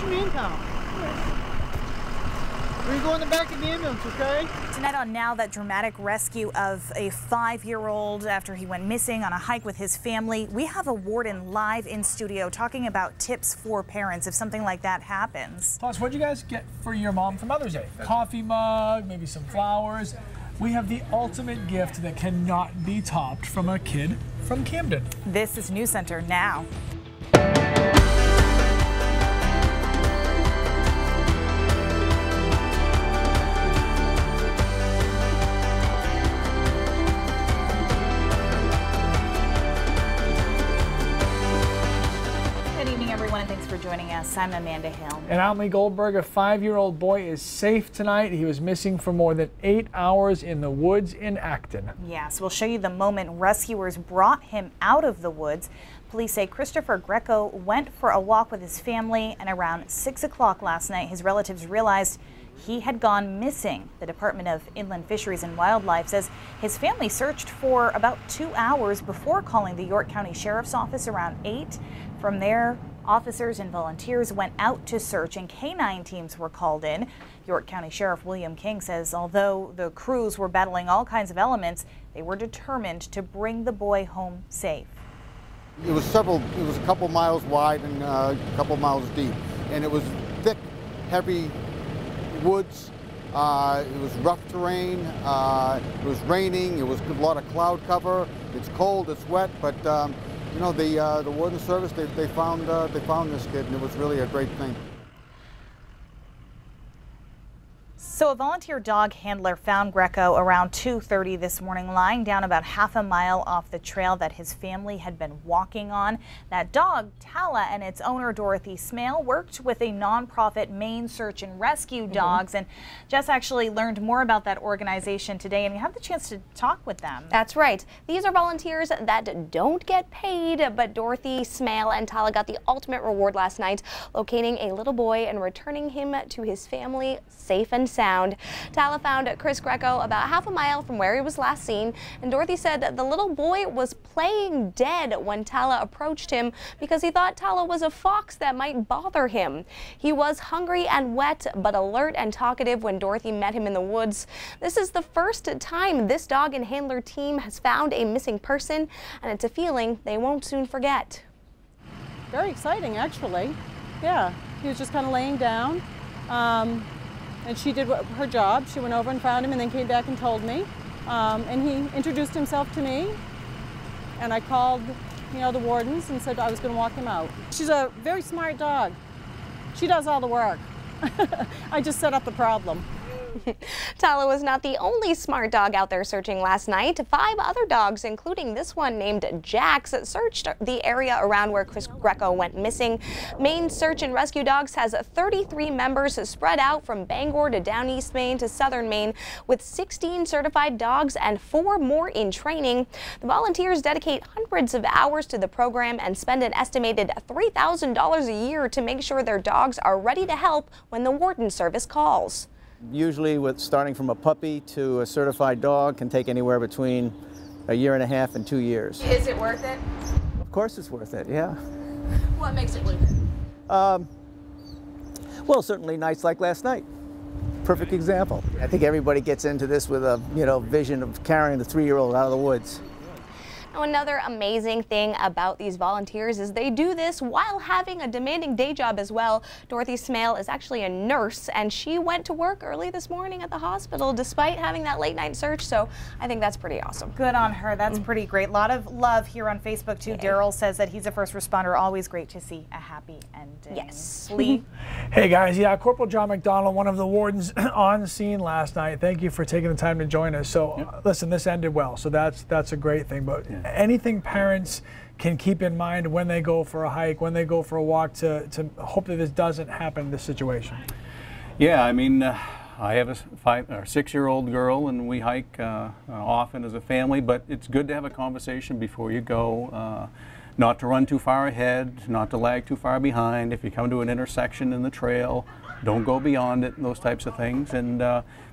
your name count? We're going in the back of the ambulance, okay? Tonight on Now, that dramatic rescue of a 5-year-old after he went missing on a hike with his family. We have a warden live in studio talking about tips for parents if something like that happens. Plus, what'd you guys get for your mom for Mother's Day? Coffee mug, maybe some flowers. We have the ultimate gift that cannot be topped from a kid from Camden. This is News Center Now. Thanks for joining us. I'm Amanda Hill. And I'm Lee Goldberg. A 5-year-old boy is safe tonight. He was missing for more than 8 hours in the woods in Acton. Yes, we'll show you the moment rescuers brought him out of the woods. Police say Christopher Greco went for a walk with his family, and around 6 o'clock last night, his relatives realized he had gone missing. The Department of Inland Fisheries and Wildlife says his family searched for about 2 hours before calling the York County Sheriff's Office around 8. From there, officers and volunteers went out to search, and K-9 teams were called in. York County Sheriff William King says although the crews were battling all kinds of elements, they were determined to bring the boy home safe. It was a couple miles wide and a couple miles deep, and it was thick, heavy woods. It was rough terrain. It was raining. It was a lot of cloud cover. It's cold. It's wet, but you know, the Warden Service, they found this kid, and it was really a great thing. So a volunteer dog handler found Greco around 2:30 this morning, lying down about half a mile off the trail that his family had been walking on. That dog, Tala, and its owner, Dorothy Smale, worked with a nonprofit Maine Search and Rescue Dogs. And Jess actually learned more about that organization today, and we had the chance to talk with them. That's right. These are volunteers that don't get paid, but Dorothy Smale and Tala got the ultimate reward last night, locating a little boy and returning him to his family safe and sound. Tala found Chris Greco about half a mile from where he was last seen, and Dorothy said the little boy was playing dead when Tala approached him because he thought Tala was a fox that might bother him. He was hungry and wet, but alert and talkative when Dorothy met him in the woods. This is the first time this dog and handler team has found a missing person, and it's a feeling they won't soon forget. Very exciting, actually. Yeah, he was just kind of laying down. And she did her job. She went over and found him and then came back and told me. And he introduced himself to me. And I called, you know, the wardens and said I was going to walk him out. She's a very smart dog. She does all the work. I just set up the problem. Tala was not the only smart dog out there searching last night. 5 other dogs, including this one named Jax, searched the area around where Chris Greco went missing. Maine Search and Rescue Dogs has 33 members spread out from Bangor to down East Maine to southern Maine, with 16 certified dogs and 4 more in training. The volunteers dedicate hundreds of hours to the program and spend an estimated $3,000 a year to make sure their dogs are ready to help when the Warden Service calls. Usually with starting from a puppy to a certified dog can take anywhere between 1.5 years and 2 years. Is it worth it? Of course it's worth it, yeah. What makes it worth it? Well, certainly nights like last night. Perfect example. I think everybody gets into this with a vision of carrying the 3-year-old out of the woods. Now, another amazing thing about these volunteers is they do this while having a demanding day job as well. Dorothy Smale is actually a nurse, and she went to work early this morning at the hospital despite having that late night search, so I think that's pretty awesome. Good on her. That's pretty great. A lot of love here on Facebook too. Yeah. Daryl says that he's a first responder. Always great to see a happy ending. Yes. Lee? Hey guys, yeah, Corporal John McDonald, one of the wardens on scene last night. Thank you for taking the time to join us. So listen, this ended well, so that's a great thing. But anything parents can keep in mind when they go for a hike, when they go for a walk, to hope that this doesn't happen in this situation? Yeah, I mean, I have a 5 or 6-year-old girl, and we hike often as a family, but it's good to have a conversation before you go. Not to run too far ahead, not to lag too far behind. If you come to an intersection in the trail, don't go beyond it, and those types of things. And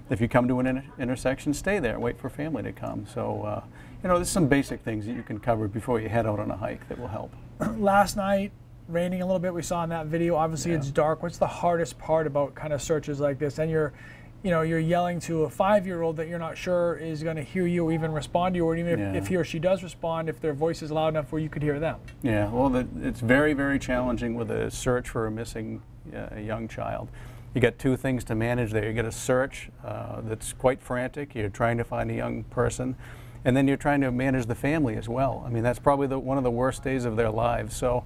if you come to an intersection, stay there, wait for family to come. So, you know, there's some basic things that you can cover before you head out on a hike that will help. Last night, raining a little bit. We saw in that video. Obviously, it's dark. What's the hardest part about kind of searches like this? And you're yelling to a 5-year-old that you're not sure is going to hear you or even respond to you, or even if he or she does respond, if their voice is loud enough where you could hear them. Yeah, well, it's very, very challenging with a search for a missing young child. You got two things to manage there. You get a search that's quite frantic. You're trying to find a young person, and then you're trying to manage the family as well. I mean, that's probably one of the worst days of their lives. So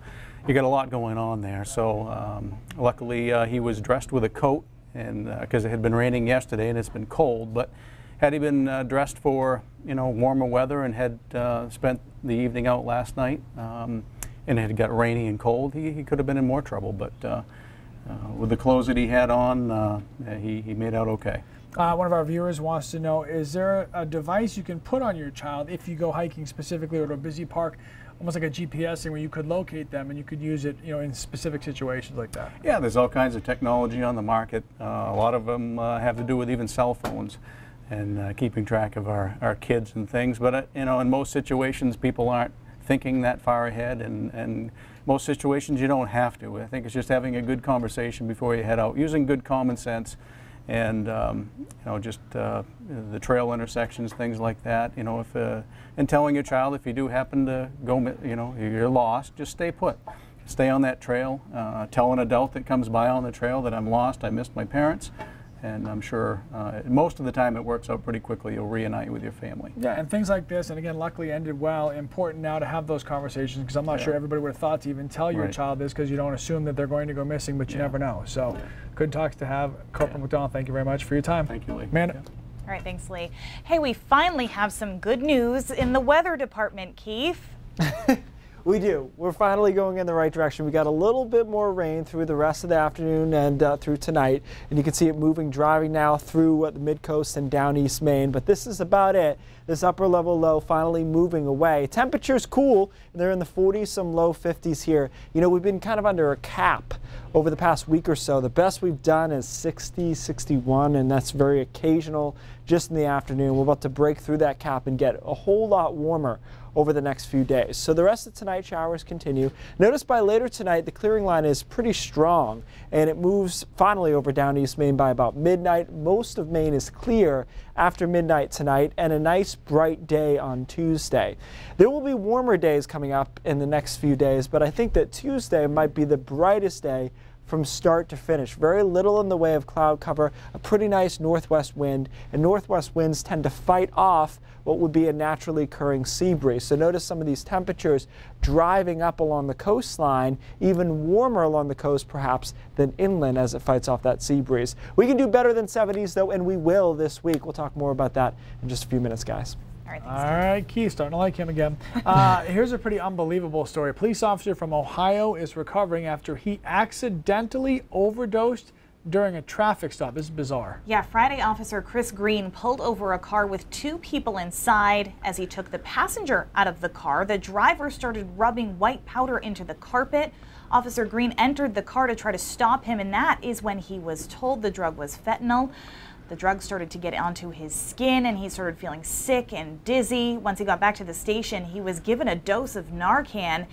you got a lot going on there. So luckily he was dressed with a coat, and because it had been raining yesterday and it's been cold, but had he been dressed for warmer weather and had spent the evening out last night and it had got rainy and cold, he could have been in more trouble. But with the clothes that he had on, he made out okay. One of our viewers wants to know, is there a device you can put on your child if you go hiking specifically or to a busy park, almost like a GPS thing where you could locate them and you could use it in specific situations like that? Yeah, there's all kinds of technology on the market. A lot of them have to do with even cell phones and keeping track of our kids and things. But in most situations people aren't thinking that far ahead, and most situations you don't have to. I think it's just having a good conversation before you head out, using good common sense, and just the trail intersections, things like that. And telling your child, if you do happen to go, you're lost, just stay put. Stay on that trail. Tell an adult that comes by on the trail that I'm lost, I missed my parents. And I'm sure most of the time it works out pretty quickly. You'll reunite with your family. Yeah, and things like this, and again, luckily ended well. Important now to have those conversations, because I'm not sure everybody would have thought to even tell your child this, because you don't assume that they're going to go missing, but you never know. So good talks to have. Corporal McDonald, thank you very much for your time. Thank you, Lee. Amanda. All right, thanks, Lee. Hey, we finally have some good news in the weather department, Keith. We do. We're finally going in the right direction. We got a little bit more rain through the rest of the afternoon and through tonight. And you can see it moving, driving now through the mid-coast and down East Maine. But this is about it. This upper level low finally moving away. Temperatures cool. They're in the 40s, some low 50s here. We've been kind of under a cap over the past week or so. The best we've done is 60, 61, and that's very occasional just in the afternoon. We're about to break through that cap and get a whole lot warmer over the next few days. So the rest of tonight, showers continue. Notice by later tonight, the clearing line is pretty strong, and it moves finally over down East Maine by about midnight. Most of Maine is clear after midnight tonight, and a nice bright day on Tuesday. There will be warmer days coming up in the next few days, but I think that Tuesday might be the brightest day from start to finish. Very little in the way of cloud cover, a pretty nice northwest wind, and northwest winds tend to fight off what would be a naturally occurring sea breeze. So notice some of these temperatures driving up along the coastline, even warmer along the coast perhaps than inland as it fights off that sea breeze. We can do better than 70s though, and we will this week. We'll talk more about that in just a few minutes, guys. All right, thanks. All right, Keith, starting to like him again. Here's a pretty unbelievable story. A police officer from Ohio is recovering after he accidentally overdosed during a traffic stop. This is bizarre. Yeah, Friday, Officer Chris Green pulled over a car with 2 people inside. As he took the passenger out of the car, the driver started rubbing white powder into the carpet. Officer Green entered the car to try to stop him, and that is when he was told the drug was fentanyl. The drug started to get onto his skin, and he started feeling sick and dizzy. Once he got back to the station, he was given a dose of Narcan,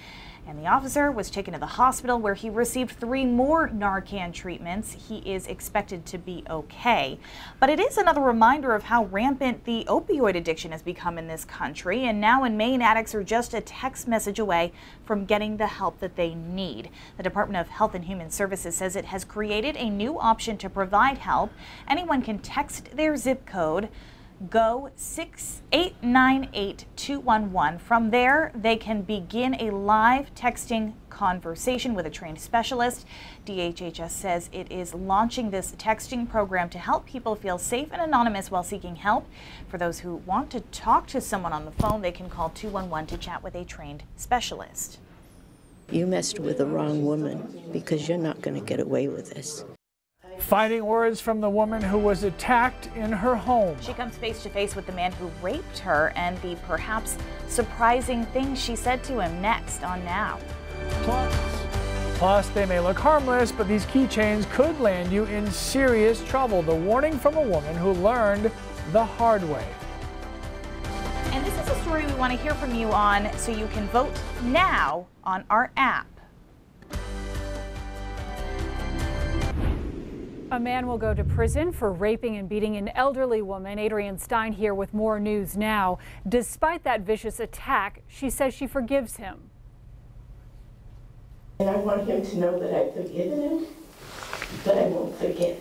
and the officer was taken to the hospital where he received 3 more Narcan treatments. He is expected to be okay. But it is another reminder of how rampant the opioid addiction has become in this country, and now in Maine, addicts are just a text message away from getting the help that they need. The Department of Health and Human Services says it has created a new option to provide help. Anyone can text their zip code, go 6898211. From there, they can begin a live texting conversation with a trained specialist. DHHS says it is launching this texting program to help people feel safe and anonymous while seeking help. For those who want to talk to someone on the phone, they can call 211 to chat with a trained specialist. You messed with the wrong woman, because you're not going to get away with this. Fighting words from the woman who was attacked in her home. She comes face to face with the man who raped her and the perhaps surprising things she said to him next on Now. Plus, they may look harmless, but these keychains could land you in serious trouble. The warning from a woman who learned the hard way. And this is a story we want to hear from you on, so you can vote now on our app. A man will go to prison for raping and beating an elderly woman. Adrienne Stein here with more news now. Despite that vicious attack, she says she forgives him. And I want him to know that I've forgiven him, but I won't forget.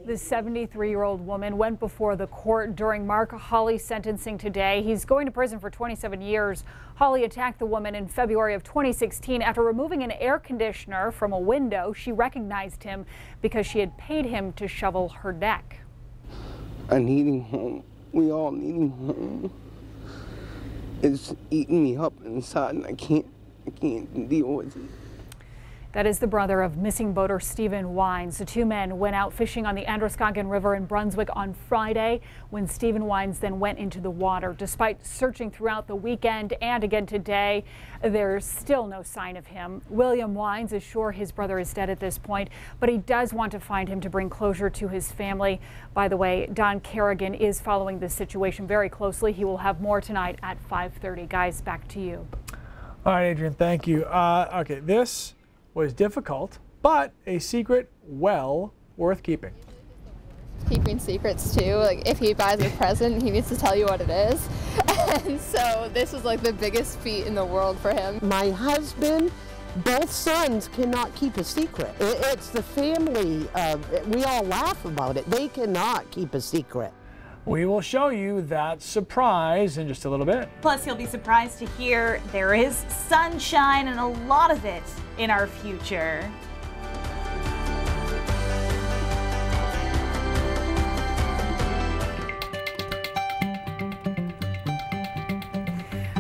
The 73-year-old woman went before the court during Mark Hawley's sentencing today. He's going to prison for 27 years. Hawley attacked the woman in February of 2016 after removing an air conditioner from a window. She recognized him because she had paid him to shovel her deck. I need him home. We all need him home. It's eating me up inside and I can't deal with it. That is the brother of missing boater Stephen Wines. The two men went out fishing on the Androscoggin River in Brunswick on Friday when Stephen Wines then went into the water. Despite searching throughout the weekend and again today, there's still no sign of him. William Wines is sure his brother is dead at this point, but he does want to find him to bring closure to his family. By the way, Don Kerrigan is following this situation very closely. He will have more tonight at 5:30. Guys, back to you. All right, Adrienne, thank you. Okay, this was difficult, but a secret well worth keeping. Keeping secrets too. Like if he buys a present, he needs to tell you what it is. And so this was like the biggest feat in the world for him. My husband, both sons cannot keep a secret. It's the family, we all laugh about it. They cannot keep a secret. We will show you that surprise in just a little bit. Plus, you'll be surprised to hear there is sunshine and a lot of it in our future.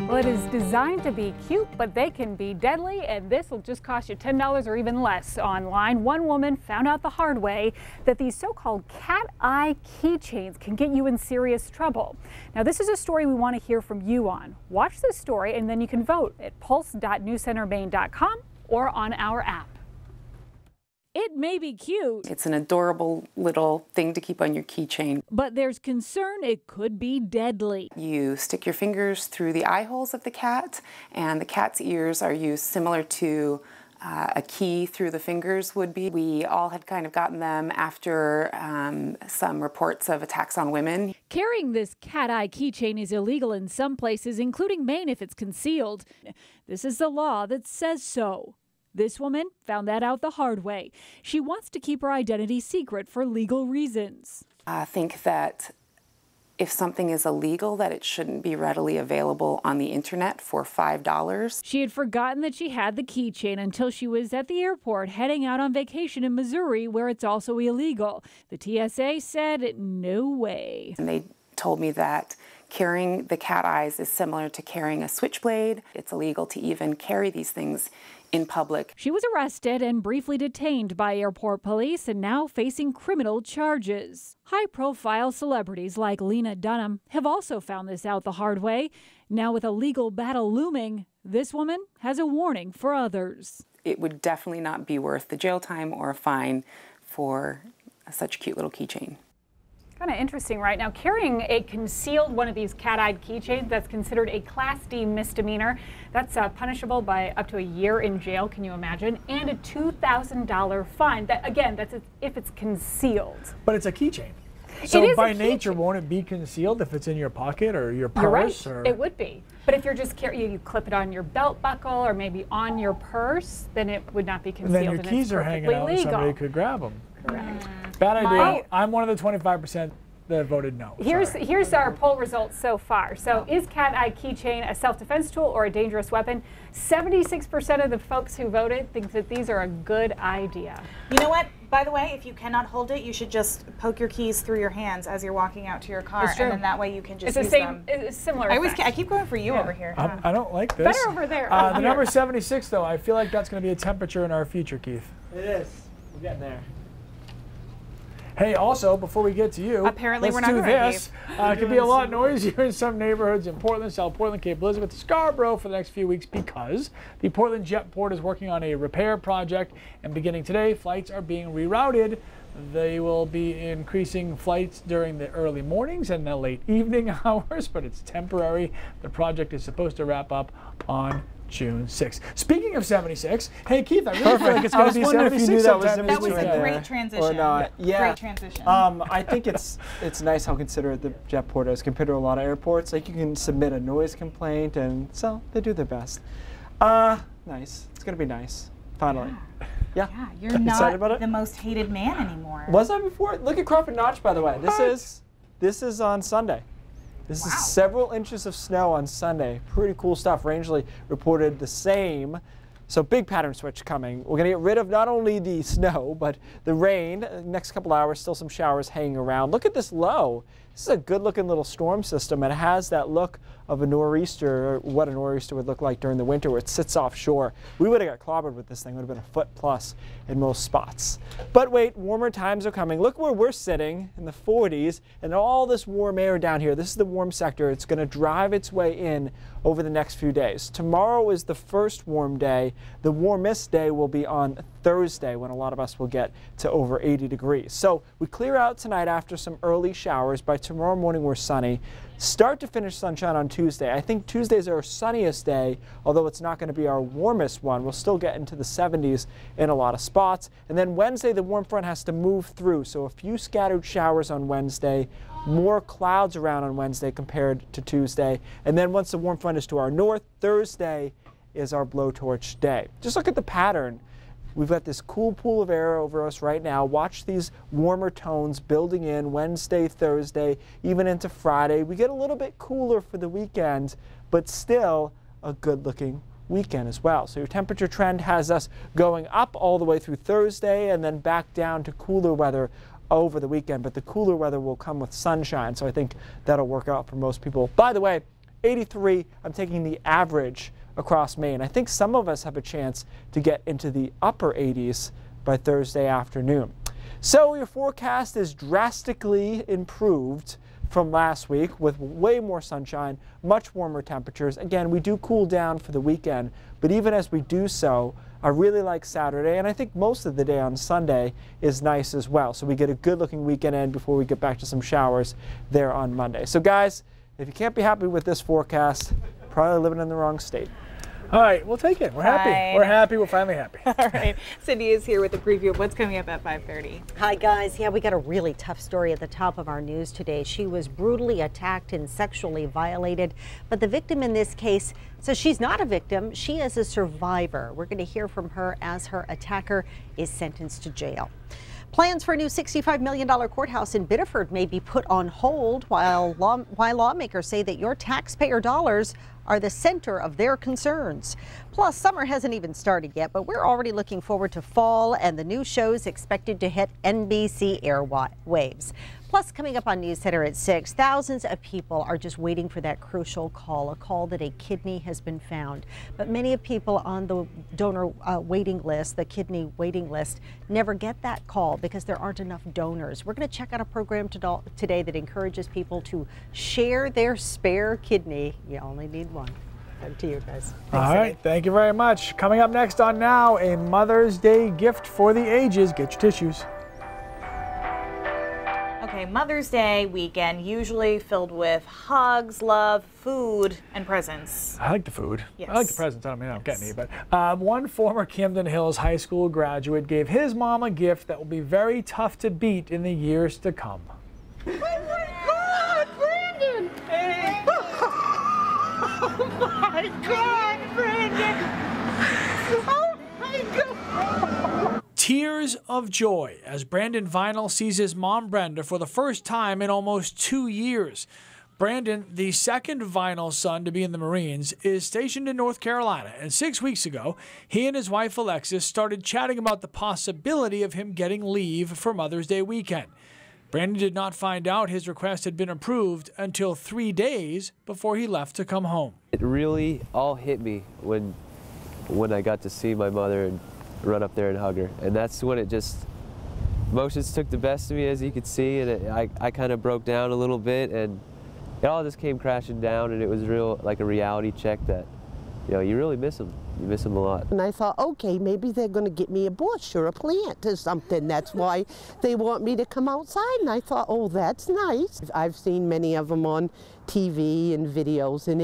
Well, it is designed to be cute, but they can be deadly, and this will just cost you $10 or even less online. One woman found out the hard way that these so-called cat eye keychains can get you in serious trouble. Now, this is a story we want to hear from you on. Watch this story, and then you can vote at pulse.newscentermaine.com or on our app. It may be cute. It's an adorable little thing to keep on your keychain. But there's concern it could be deadly. You stick your fingers through the eye holes of the cat, and the cat's ears are used similar to a key through the fingers would be. We all had kind of gotten them after some reports of attacks on women. Carrying this cat eye keychain is illegal in some places, including Maine if it's concealed. This is the law that says so. This woman found that out the hard way. She wants to keep her identity secret for legal reasons. I think that if something is illegal, that it shouldn't be readily available on the internet for $5. She had forgotten that she had the keychain until she was at the airport heading out on vacation in Missouri, where it's also illegal. The TSA said, no way. And they told me that carrying the cat eyes is similar to carrying a switchblade. It's illegal to even carry these things in public. She was arrested and briefly detained by airport police and now facing criminal charges. High-profile celebrities like Lena Dunham have also found this out the hard way. Now with a legal battle looming, this woman has a warning for others. It would definitely not be worth the jail time or a fine for such a cute little keychain. Kind of interesting, right? Now, carrying a concealed one of these cat-eyed keychains, that's considered a Class D misdemeanor. That's punishable by up to a year in jail, can you imagine? And a $2,000 fine. That, again, that's if it's concealed. But it's a keychain. So by nature, won't it be concealed if it's in your pocket or your purse? You're right. It would be. But if you're just you clip it on your belt buckle or maybe on your purse, then it would not be concealed. And then your keys are hanging out and somebody could grab them. Correct. Bad idea. I'm one of the 25% that voted no. Here's our poll results so far. So is cat eye keychain a self-defense tool or a dangerous weapon? 76% of the folks who voted think that these are a good idea. You know what? By the way, if you cannot hold it, you should just poke your keys through your hands as you're walking out to your car, and then that way you can just use them. It's similar. I keep going for you over here. I don't like this. Better over there. The number 76, though, I feel like that's going to be a temperature in our future, Keith. It is. We're getting there. Hey, also, before we get to you, apparently let's do this. It could be a lot noisier in some neighborhoods in Portland, South Portland, Cape Elizabeth, Scarborough for the next few weeks because the Portland Jetport is working on a repair project, and beginning today, flights are being rerouted. They will be increasing flights during the early mornings and the late evening hours, but it's temporary. The project is supposed to wrap up on June 6th. Speaking of 76, hey Keith, I really feel like it's going to be 76 if you knew that was sometime in this That was between a weekend. great there transition. or not. Yeah. Great transition. I think it's nice how considerate the Jetport is compared to a lot of airports. Like you can submit a noise complaint, and so they do their best. Nice. It's gonna be nice. Finally. Yeah. Yeah, you're Excited not about it? the most hated man anymore. Was I before? Look at Crawford Notch, by the way. This is on Sunday. This is several inches of snow on Sunday. Pretty cool stuff. Rangeley reported the same. So big pattern switch coming. We're going to get rid of not only the snow, but the rain. Next couple hours, still some showers hanging around. Look at this low. This is a good looking little storm system. It has that look of a nor'easter, or what a nor'easter would look like during the winter where it sits offshore. We would have got clobbered with this thing. It would have been a foot plus in most spots. But wait, warmer times are coming. Look where we're sitting in the 40s and all this warm air down here. This is the warm sector. It's going to drive its way in over the next few days. Tomorrow is the first warm day. The warmest day will be on Thursday when a lot of us will get to over 80 degrees. So we clear out tonight after some early showers. By tomorrow morning we're sunny. Start to finish sunshine on Tuesday. I think Tuesday's our sunniest day, although it's not going to be our warmest one. We'll still get into the 70s in a lot of spots. And then Wednesday, the warm front has to move through. So a few scattered showers on Wednesday, more clouds around on Wednesday compared to Tuesday. And then once the warm front is to our north, Thursday is our blowtorch day. Just look at the pattern. We've got this cool pool of air over us right now. Watch these warmer tones building in Wednesday, Thursday, even into Friday. We get a little bit cooler for the weekend, but still a good-looking weekend as well. So your temperature trend has us going up all the way through Thursday and then back down to cooler weather over the weekend. But the cooler weather will come with sunshine, so I think that'll work out for most people. By the way, 83, I'm taking the average across Maine. I think some of us have a chance to get into the upper 80s by Thursday afternoon. So your forecast is drastically improved from last week with way more sunshine, much warmer temperatures. Again, we do cool down for the weekend, but even as we do so, I really like Saturday, and I think most of the day on Sunday is nice as well. So we get a good looking weekend in before we get back to some showers there on Monday. So guys, if you can't be happy with this forecast, probably living in the wrong state. All right, we'll take it. We're happy. We're happy. We're finally happy. All right. Cindy is here with a preview of what's coming up at 5:30. Hi, guys. Yeah, we got a really tough story at the top of our news today. She was brutally attacked and sexually violated, but the victim in this case says she's not a victim. She is a survivor. We're going to hear from her as her attacker is sentenced to jail. Plans for a new $65 million courthouse in Biddeford may be put on hold while lawmakers say that your taxpayer dollars are the center of their concerns. Plus, summer hasn't even started yet, but we're already looking forward to fall and the new shows expected to hit NBC airwaves. Plus, coming up on News Center at 6, thousands of people are just waiting for that crucial call, a call that a kidney has been found. But many of people on the donor waiting list, the kidney waiting list, never get that call because there aren't enough donors. We're going to check out a program today that encourages people to share their spare kidney. You only need one. Back to you guys. Thanks, All right, thank you very much. Coming up next on Now, a Mother's Day gift for the ages. Get your tissues. Okay, Mother's Day weekend, usually filled with hugs, love, food, and presents. I like the food. Yes. I like the presents. I don't mean I'm getting any, but one former Camden Hills High School graduate gave his mom a gift that will be very tough to beat in the years to come. Oh my God, Brandon! Hey. Oh my God, Brandon! Oh my God! Tears of joy as Brandon Vinyl sees his mom Brenda for the first time in almost 2 years. Brandon, the second Vinyl son to be in the Marines, is stationed in North Carolina, and 6 weeks ago, he and his wife Alexis started chatting about the possibility of him getting leave for Mother's Day weekend. Brandon did not find out his request had been approved until 3 days before he left to come home. It really all hit me when I got to see my mother and run up there and hug her. And that's when it just, emotions took the best of me, as you could see, and I kind of broke down a little bit, and it all just came crashing down, and it was real, like a reality check that, you know, you really miss them. You miss them a lot. And I thought, okay, maybe they're going to get me a bush or a plant or something. That's why they want me to come outside. And I thought, oh, that's nice. I've seen many of them on TV and videos, and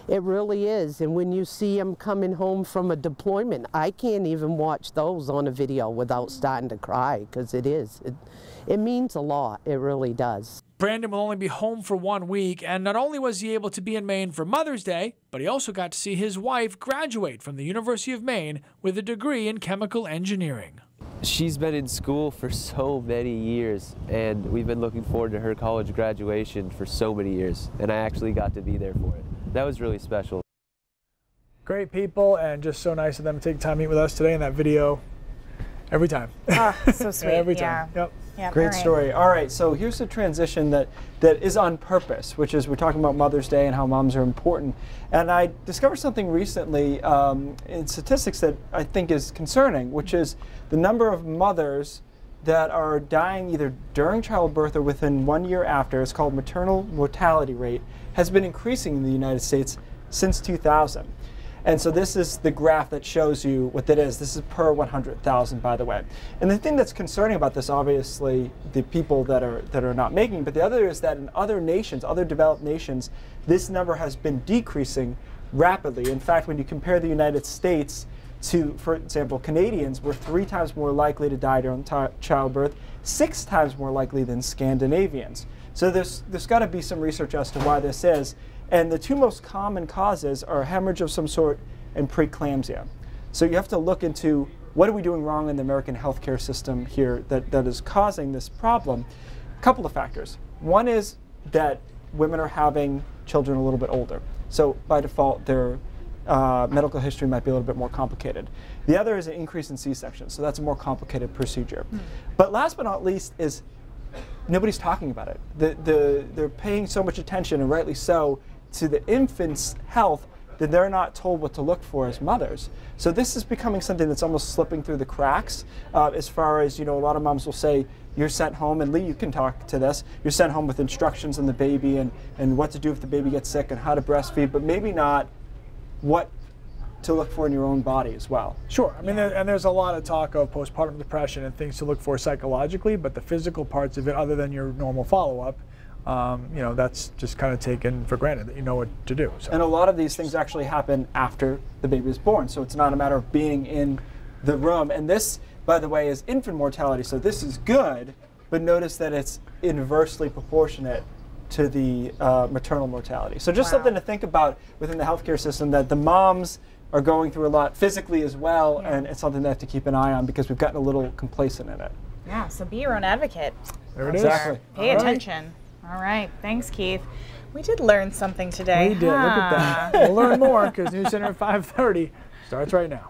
It really is. And when you see them coming home from a deployment, I can't even watch those on a video without starting to cry, because it means a lot. It really does. Brandon will only be home for 1 week, and not only was he able to be in Maine for Mother's Day, but he also got to see his wife graduate from the University of Maine with a degree in chemical engineering. She's been in school for so many years, and we've been looking forward to her college graduation for so many years, and I actually got to be there for it. That was really special. Great people, and just so nice of them to take time to meet with us today in that video. Every time. Oh, so sweet. Every time. Yep. Yep. Great story. All right, so here's a transition that is on purpose, which is we're talking about Mother's Day and how moms are important. And I discovered something recently in statistics that I think is concerning, which is the number of mothers that are dying either during childbirth or within 1 year after. It's called maternal mortality rate, has been increasing in the United States since 2000. And so this is the graph that shows you what that is. This is per 100,000, by the way. And the thing that's concerning about this, obviously, the people that are not making, but the other is that in other nations, other developed nations, this number has been decreasing rapidly. In fact, when you compare the United States to, for example, Canadians, we're 3 times more likely to die during childbirth, 6 times more likely than Scandinavians. So there's got to be some research as to why this is. And the 2 most common causes are hemorrhage of some sort and preeclampsia. So you have to look into what are we doing wrong in the American healthcare system here that is causing this problem. A couple of factors. One is that women are having children a little bit older. So by default, their medical history might be a little bit more complicated. The other is an increase in C-sections. So that's a more complicated procedure. But last but not least is nobody's talking about it. They're paying so much attention, and rightly so, to the infant's health that they're not told what to look for as mothers. So this is becoming something that's almost slipping through the cracks as far as, you know, a lot of moms will say, you're sent home, and Lee, you can talk to this, you're sent home with instructions on the baby and what to do if the baby gets sick and how to breastfeed, but maybe not what to look for in your own body as well. Sure. I mean, there's a lot of talk of postpartum depression and things to look for psychologically, but the physical parts of it, other than your normal follow-up, you know, that's just kind of taken for granted that you know what to do. So. And a lot of these things actually happen after the baby is born, so it's not a matter of being in the room. And this, by the way, is infant mortality, so this is good, but notice that it's inversely proportionate to the maternal mortality. So just something to think about within the healthcare system, that the moms are going through a lot physically as well, and it's something they have to keep an eye on because we've gotten a little complacent in it. Yeah, so be your own advocate. There it is. Exactly. Pay attention. All right, thanks, Keith. We did learn something today. We did, look at that. We'll learn more because News Center at 5:30 starts right now.